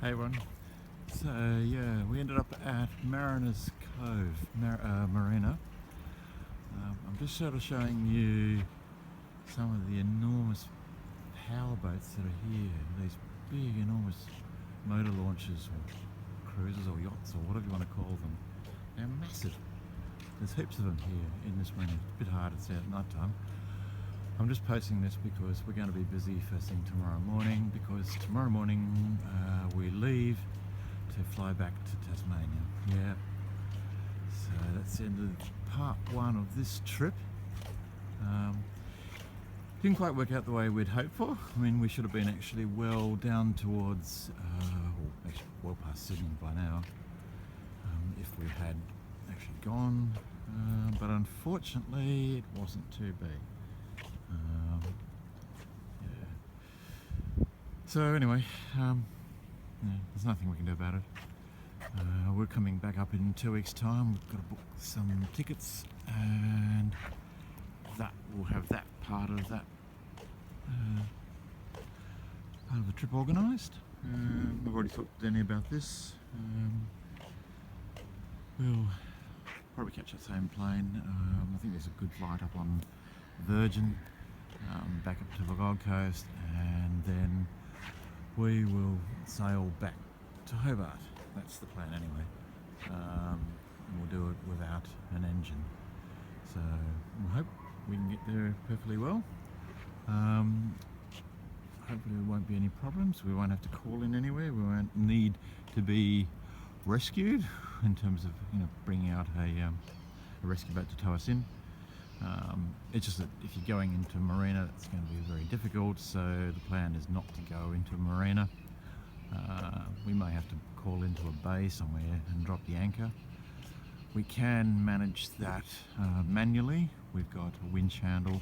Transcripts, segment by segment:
Hey everyone. So yeah, we ended up at Mariner's Cove, Marina. I'm just sort of showing you some of the enormous power boats that are here. These big, enormous motor launches or cruisers or yachts or whatever you want to call them. They're massive. There's heaps of them here in this marina. It's a bit hard to see at night time. I'm just posting this because we're going to be busy first thing tomorrow morning, because tomorrow morning we leave to fly back to Tasmania. Yeah. So that's the end of part one of this trip. Didn't quite work out the way we'd hoped for. I mean, we should have been actually well down towards, or actually well past Sydney by now, if we had actually gone. But unfortunately, it wasn't too big. Yeah. So anyway, yeah, there's nothing we can do about it. We're coming back up in 2 weeks' time. We've got to book some tickets, and that will have that part of the trip organised. I've already talked to Danny about this. We'll probably catch that same plane. I think there's a good flight up on Virgin, back up to the Gold Coast, and then we will sail back to Hobart. That's the plan anyway. And we'll do it without an engine. So we hope we can get there perfectly well. Hopefully there won't be any problems. We won't have to call in anywhere. We won't need to be rescued in terms of, bringing out a rescue boat to tow us in. It's just that if you're going into a marina, it's going to be very difficult. So the plan is not to go into a marina. We may have to call into a bay somewhere and drop the anchor. We can manage that manually. We've got a winch handle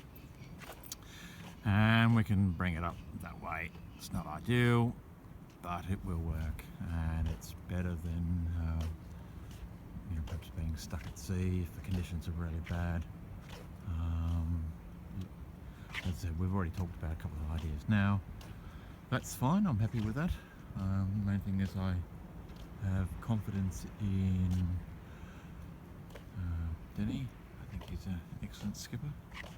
and we can bring it up that way. It's not ideal, but it will work, and it's better than perhaps being stuck at sea if the conditions are really bad. As I said, we've already talked about a couple of ideas now. That's fine, I'm happy with that. The main thing is I have confidence in Denny. I think he's an excellent skipper.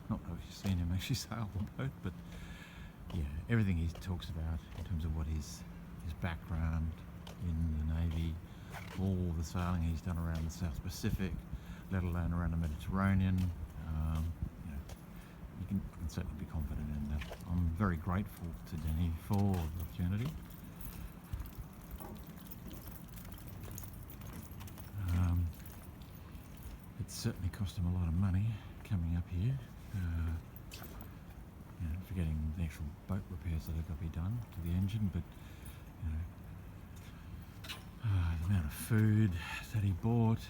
Not know if you've seen him actually sail the boat, but yeah, everything he talks about in terms of what his background in the Navy, all the sailing he's done around the South Pacific, let alone around the Mediterranean, you can certainly be confident in that. I'm very grateful to Denny for the opportunity. It certainly cost him a lot of money coming up here. Forgetting the actual boat repairs that have got to be done to the engine, but the amount of food that he bought,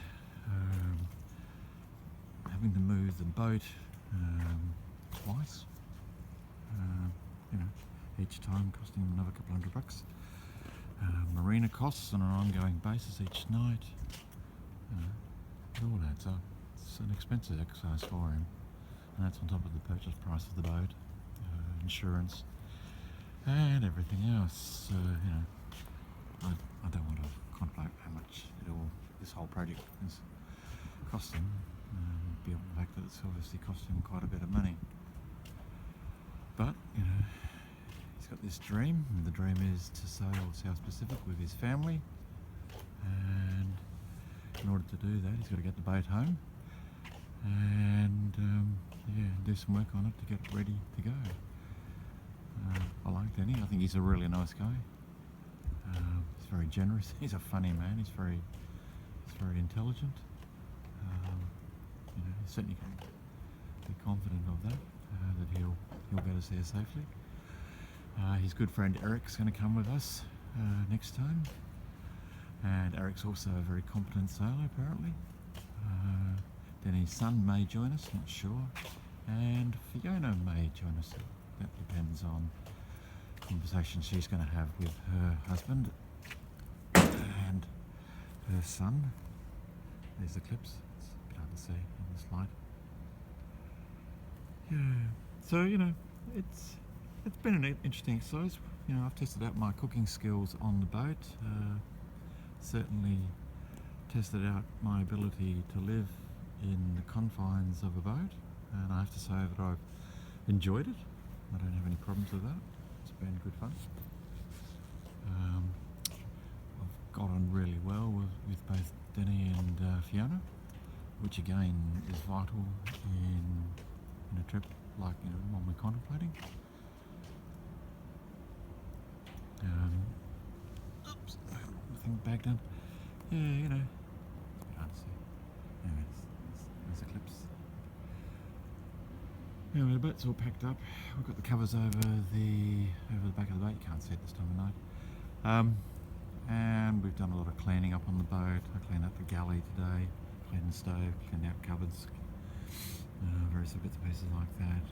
having to move the boat twice, each time costing him another couple $100. Marina costs on an ongoing basis each night. It all adds up. It's an expensive exercise for him, and that's on top of the purchase price of the boat, insurance, and everything else. I don't want to contemplate how much this whole project is costing, beyond the fact that it's obviously costing him quite a bit of money. But he's got this dream, and the dream is to sail the South Pacific with his family, and in order to do that he's got to get the boat home and do some work on it to get it ready to go. I like Danny. I think he's a really nice guy. He's very generous. He's a funny man. He's very intelligent. You certainly can be confident of that, that he'll get us there safely. His good friend Eric's going to come with us next time, and Eric's also a very competent sailor apparently. Then his son may join us, not sure, and Fiona may join us. That depends on conversations she's going to have with her husband and her son. There's Eclipse. It's a bit hard to see in this light. Yeah. So it's been an interesting exercise. I've tested out my cooking skills on the boat. Certainly tested out my ability to live in the confines of a boat, and I have to say that I've enjoyed it. I don't have any problems with that. It's been good fun. I've got on really well with both Denny and Fiona, which again is vital in a trip like one we're contemplating. Oops, I got the thing back down. Yeah, can't see. Anyway, there's Eclipse. Anyway, the boat's all packed up. We've got the covers over the back of the boat. You can't see it this time of night. And we've done a lot of cleaning up on the boat. I cleaned out the galley today, cleaned the stove, cleaned out cupboards, various bits and pieces like that.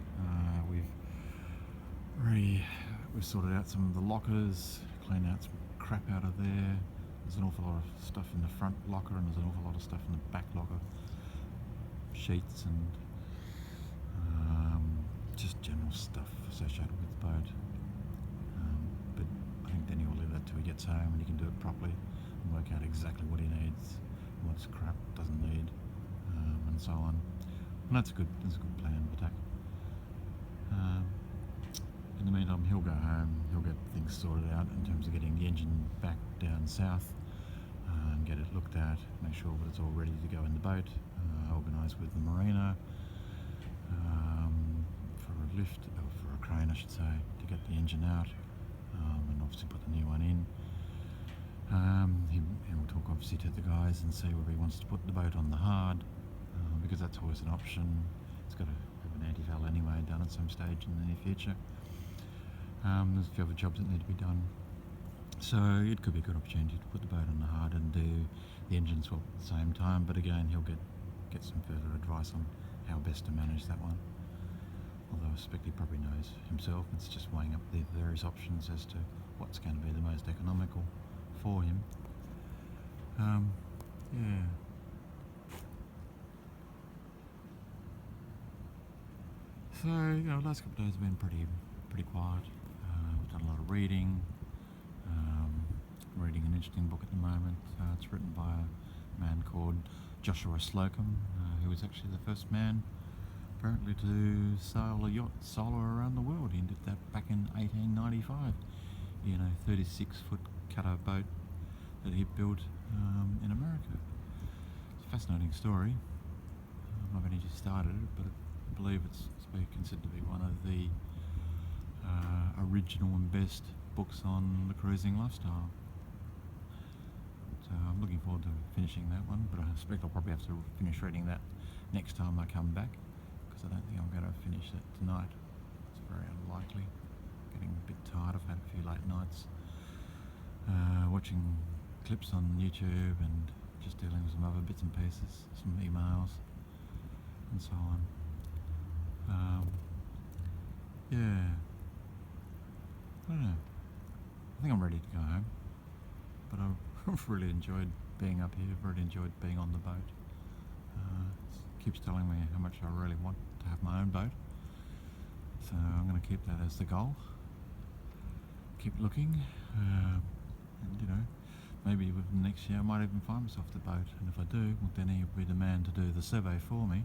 We've sorted out some of the lockers, cleaned out some crap out of there. There's an awful lot of stuff in the front locker, and there's an awful lot of stuff in the back locker. Sheets and just general stuff associated with the boat. But I think Denny will leave that till he gets home and he can do it properly and work out exactly what he needs, what's crap doesn't need, and so on. And that's a good plan of attack. In the meantime, he'll go home, he'll get things sorted out in terms of getting the engine back down south, and get it looked at, make sure that it's all ready to go in the boat, organise with the marina for a lift, or for a crane I should say, to get the engine out, and obviously put the new one in. He'll talk obviously to the guys and see whether he wants to put the boat on the hard, because that's always an option. It's got to have an anti-val anyway done at some stage in the near future. There's a few other jobs that need to be done, so it could be a good opportunity to put the boat on the hard and do the engine swap at the same time. But again, he'll get some further advice on how best to manage that one. Although I suspect he probably knows himself. It's just weighing up the various options as to what's going to be the most economical for him. Yeah. So the last couple of days have been pretty quiet. We've done a lot of reading. Reading an interesting book at the moment. It's written by a man called Joshua Slocum, who was actually the first man apparently to sail a yacht solo around the world. He did that back in 1895 in a 36-foot cutter boat that he built in America. It's a fascinating story. I've only just started it, but I believe it's considered to be one of the original and best books on the cruising lifestyle. So I'm looking forward to finishing that one, but I suspect I'll probably have to finish reading that next time I come back, because I don't think I'm going to finish it tonight. It's very unlikely. Getting a bit tired. I've had a few late nights watching clips on YouTube and just dealing with some other bits and pieces, some emails and so on. Yeah, I don't know. I think I'm ready to go home, but I've really enjoyed being up here. I've really enjoyed being on the boat. It keeps telling me how much I really want to have my own boat, so I'm going to keep that as the goal. Keep looking, and maybe within the next year I might even find myself the boat, and if I do, well, then he'll be the man to do the survey for me.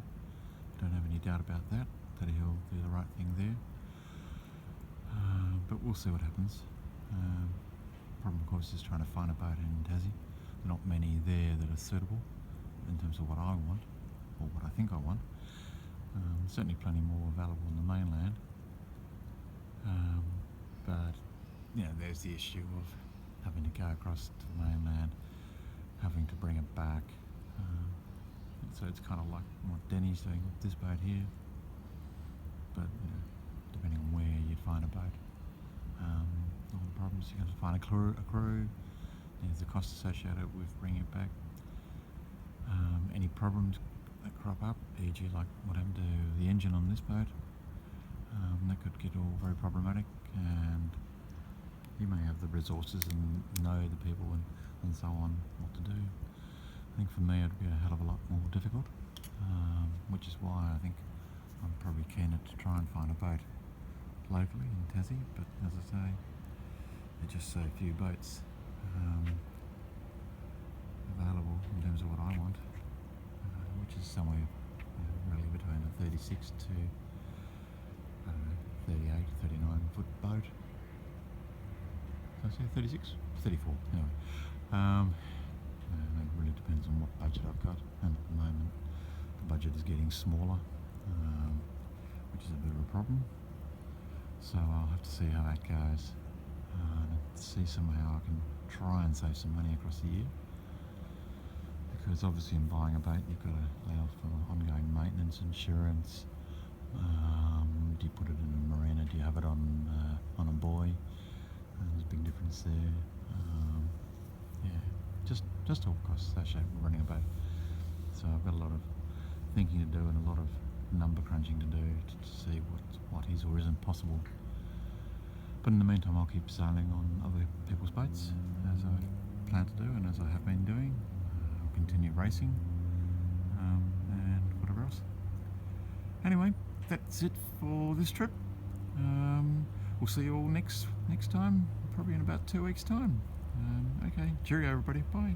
Don't have any doubt about that he'll do the right thing there. But we'll see what happens. Problem, of course, is trying to find a boat in Tassie. There are not many there that are suitable in terms of what I want, or what I think I want. Certainly plenty more available on the mainland. But there's the issue of having to go across to the mainland, having to bring it back. So it's kind of like what Denny's doing with this boat here. But depending on where you'd find a boat, all the problems, you got to find a crew. There's the cost associated with bringing it back. Any problems that crop up, e.g. like what happened to the engine on this boat, that could get all very problematic, and you may have the resources and know the people and so on what to do. I think for me it'd be a hell of a lot more difficult, which is why I think I'm probably keener to try and find a boat locally in Tassie. But as I say, There's just so few boats available in terms of what I want, which is somewhere really between a 36 to I don't know, 38, 39 foot boat. Did I say 36? 34, anyway. It really depends on what budget I've got, and at the moment the budget is getting smaller, which is a bit of a problem. So I'll have to see how that goes, see somehow I can try and save some money across the year, because obviously in buying a boat you've got to allow for ongoing maintenance, insurance. Do you put it in a marina? Do you have it on a buoy? There's a big difference there. Just all costs associated with running a boat. So I've got a lot of thinking to do and a lot of number crunching to do to see what is or isn't possible. But in the meantime, I'll keep sailing on other people's boats as I plan to do and as I have been doing. I'll continue racing and whatever else. Anyway, that's it for this trip. We'll see you all next time, probably in about 2 weeks' time. Okay, cheerio everybody, bye.